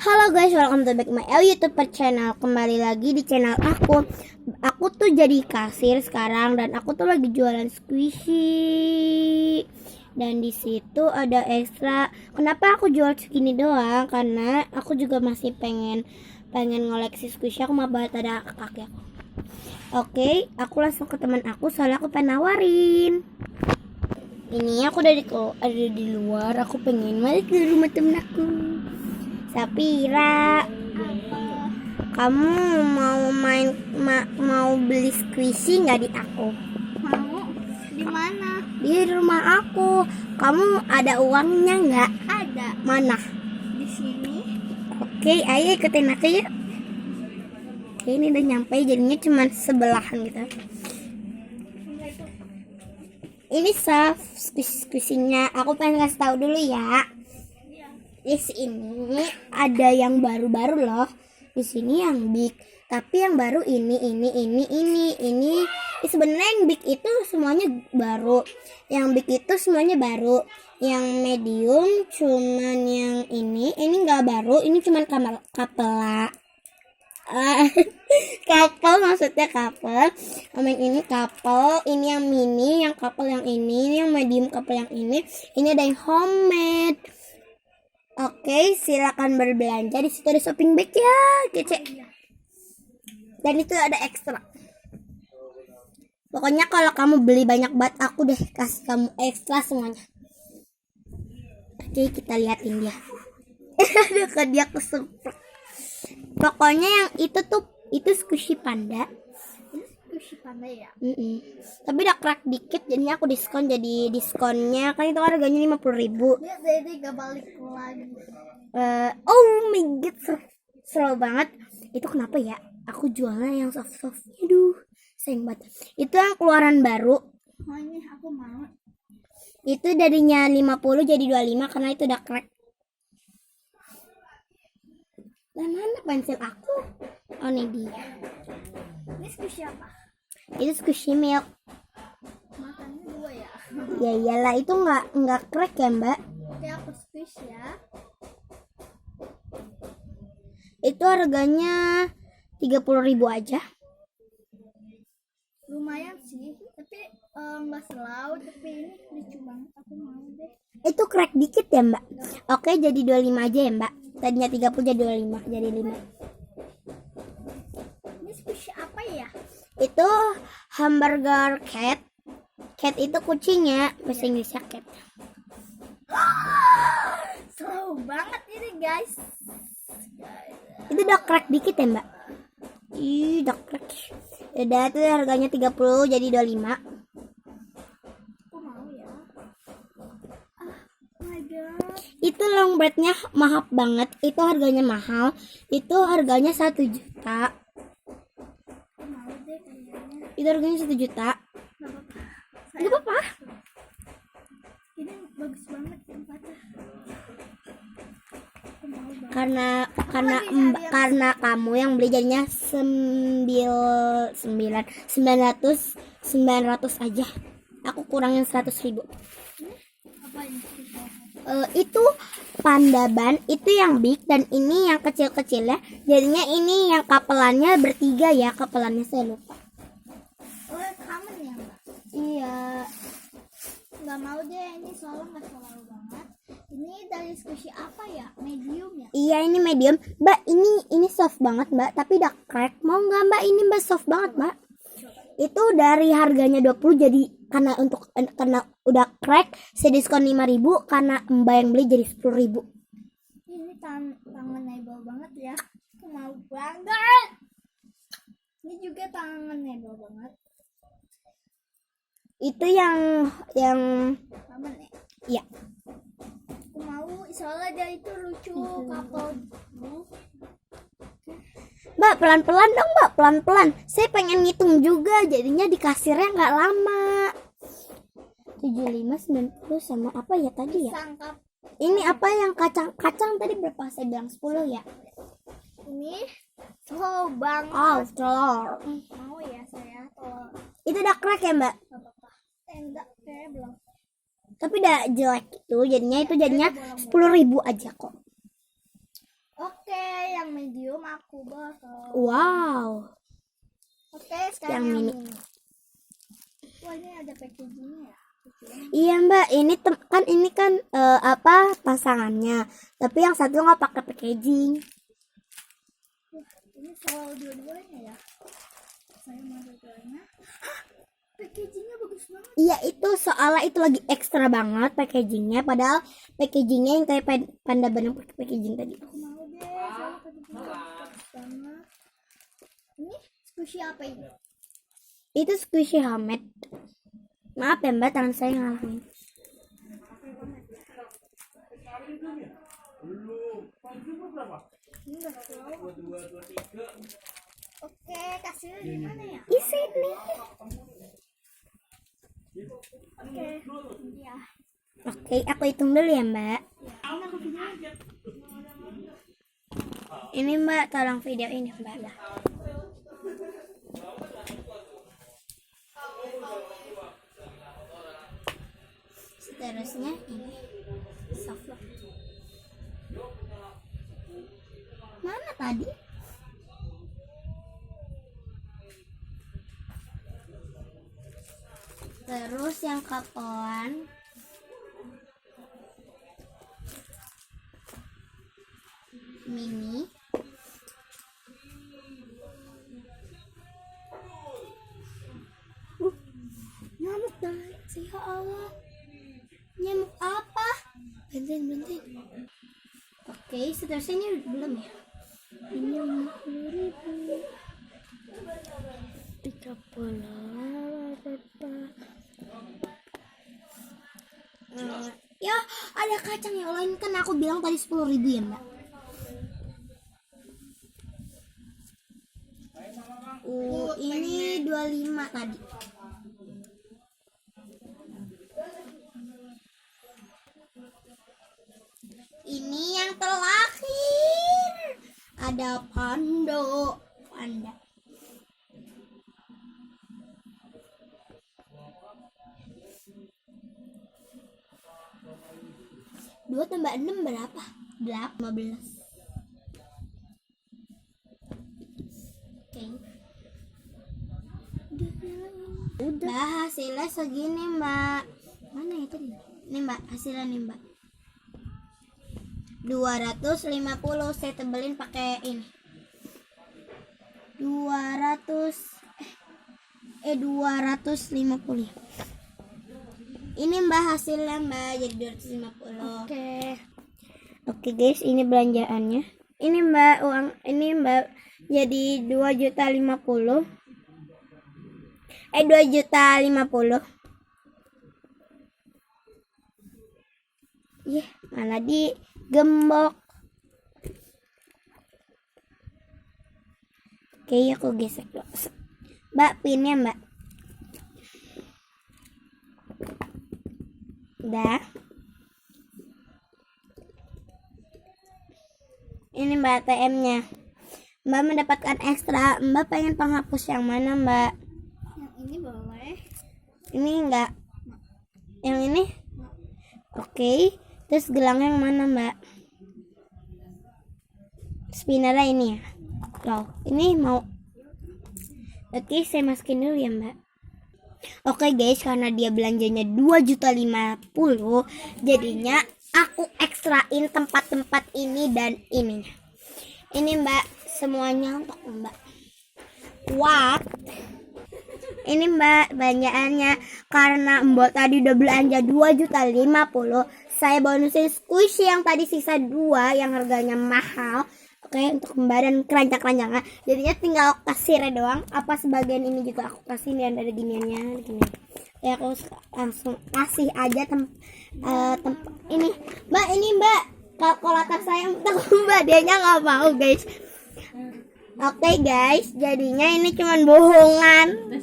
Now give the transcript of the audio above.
Halo guys, welcome to back my YouTube channel. Kembali lagi di channel aku. Aku tuh jadi kasir sekarang dan aku tuh lagi jualan squishy. Dan di situ ada ekstra. Kenapa aku jual segini doang? Karena aku juga masih pengen ngoleksi squishy. Aku mau banget ada kakek aku. Oke, aku langsung ke teman aku soalnya aku pengen nawarin. Ini aku ada di luar. Aku pengen balik ke rumah temen aku. Sapira, kamu mau beli squishy nggak di aku? Mau. Di mana? Di rumah aku. Kamu ada uangnya nggak? Ada. Mana? Di sini. Oke, ayo ikutin aku yuk. Oke, ini udah nyampe, jadinya cuma sebelahan gitu. Ini soft squishy-nya. Aku pengen kasih tahu dulu ya. Di sini ada yang baru-baru loh. Di sini yang big, tapi yang baru ini sebenarnya yang big itu semuanya baru. Yang big itu semuanya baru. Yang medium cuman yang ini enggak baru. Ini cuman kapela. Couple maksudnya couple. Yang ini couple, ini yang mini, yang couple yang ini yang medium couple yang ini ada yang homemade. Oke, silakan berbelanja. Di situ ada shopping bag ya, kece. Dan itu ada ekstra. Pokoknya kalau kamu beli banyak banget, aku deh kasih kamu ekstra semuanya. Oke, kita liatin dia. Aduh, kok dia kesemprot. Pokoknya yang itu squishy panda. Squishy panda ya. Tapi udah crack dikit, jadinya aku diskon. Jadi diskonnya kan itu harganya 50.000. Ya, jadi gak balik lagi. Oh my god, seru banget. Itu kenapa ya? Aku jualnya yang soft. Aduh, sayang banget. Itu yang keluaran baru. Oh, ini aku mau. Itu darinya 50 jadi 25 karena itu udah crack. Nah, mana pensil aku? Oh, ini dia. Ini squishy apa? Itu squishy milk. Makannya 2 ya. Ya iyalah, itu nggak crack ya, Mbak. Oke, aku squish ya. Itu harganya 30.000 aja. Lumayan sih, tapi nggak selalu. Tapi ini lucu banget, aku mau deh. Itu crack dikit ya, Mbak. Oke, jadi 25 aja ya, Mbak. Tadinya 30 jadi 25, jadi 5. Ini squishy apa ya? Itu hamburger cat. Cat itu kucingnya, bahasa Inggrisnya cat. Seru banget ini guys. Itu udah crack dikit ya, Mbak. Ih, udah crack. Udah, itu harganya 30 jadi 25. Aku mau ya. Oh my god. Itu long breadnya mahal banget. Itu harganya mahal. Itu harganya 1 juta. Aku mau deh kayaknya. Itu harganya 1 juta. Gak apa-apa. Gak apa-apa. Ini bagus banget tempatnya. Aku mau banget. Karena kamu yang beli jadinya 900 aja. Aku kurangin 100.000. Apa ini? Itu panda ban, itu yang big dan ini yang kecil-kecil ya. Jadinya ini yang kapelannya bertiga ya, kapelannya saya lupa. Oh, kamu ya mbak? Iya. Nggak mau deh, ini soalnya nggak selalu banget. Ini dari squishy apa ya? Medium ya? Iya, ini medium. Mbak, ini soft banget, Mbak, tapi udah crack. Mau nggak, Mbak? Ini Mbak soft banget, Mbak. Itu dari harganya 20 jadi karena udah crack saya diskon 5.000 karena Mbak yang beli jadi 10.000. Ini tangan nebel banget ya. Aku mau banget. Ini juga tangan nebel banget. Itu yang Sama nih. ya. Aku mau, soalnya dia itu lucu. Couple. Mbak, pelan-pelan dong, Mbak, pelan-pelan. Saya pengen ngitung juga, jadinya di kasirnya nggak lama. 75, 90 sama apa ya tadi ya? Sangkap. Ini apa yang kacang tadi berapa? Saya bilang 10 ya? Ini slow banget. Oh, telur. Mau ya saya telur. Itu udah crack ya, Mbak? Gak apa-apa. Enggak, kayaknya belum. Tapi udah jelek itu, jadinya 10.000 aja kok. Oke, sama aku botol. Wow. Oke, sekarang Yang yang mini. mini. Wah, ini ada packagingnya ya. Iya mbak, ini ini kan apa pasangannya, tapi yang satu nggak pakai packaging. Wah, ini soal dua-duanya ya. Saya mau dua-duanya. Hah, packagingnya bagus banget. Iya itu soalnya itu lagi ekstra banget packagingnya, padahal packagingnya yang kayak panda bener pakai packaging tadi. Aku mau deh, soalnya packagingnya bagus banget. Ini squishy apa ini? Itu squishy homemade. Maaf ya mbak, tangan saya ngalahin. Ini udah tahu. Oke, kasihnya di mana ya? Di sini. Oke, iya. Oke, aku hitung dulu ya mbak. Ini aku videoin. Ini mbak, tolong video ini mbak. Seterusnya ini soft lock. Mana tadi? Terus yang kapan? Mini. Nyamuk guys, ya Allah. Nyamuk apa? Bentin. Oke, seterusnya ini belum ya? Ini 50.000. 30. Ya, ada kacang yang lain kan aku bilang tadi 10.000 ya, Mbak. Ini 25 tadi. Ini yang terakhir. Ada panda. 2 tambah 6 berapa? 15. Oke. Udah. Mbak, hasilnya segini, Mbak. Mana itu nih? Nih, Mbak, hasilnya nih, Mbak. 250. Saya tebelin pakai ini. 250 ya. Ini Mbak hasilnya, Mbak, jadi 250. Oke guys, ini belanjaannya. Ini Mbak uang, ini Mbak jadi 2.050.000. 2.050.000. Malah digembok. Oke, aku gesek dulu. Mbak, pinnya Mbak. Udah. Ini Mbak ATM-nya. Mbak mendapatkan ekstra. Mbak pengen penghapus yang mana, Mbak? Yang ini boleh. Ini enggak. Yang ini? Oke. Terus gelangnya yang mana, Mbak? Spinnernya ini ya. Loh, ini mau. Oke, saya masukin dulu ya, Mbak. Oke guys, karena dia belanjanya 2.050.000, jadinya aku ekstrain tempat-tempat ini dan ini. Ini Mbak, semuanya untuk Mbak. What? Ini Mbak, belanjaannya karena Mbak tadi udah belanja 2.050.000, saya bonusin squishy yang tadi sisa 2 yang harganya mahal. Oke, untuk Mbak dan keranjang-keranjangan. Jadinya tinggal kasirnya doang. Apa sebagian ini juga aku kasih dan ada giniannya, gini. Ya aku langsung kasih aja ini. Mbak, ini Mbak, kalkulator saya untuk Mbak, dianya nggak mau guys. Oke guys, jadinya ini cuman bohongan.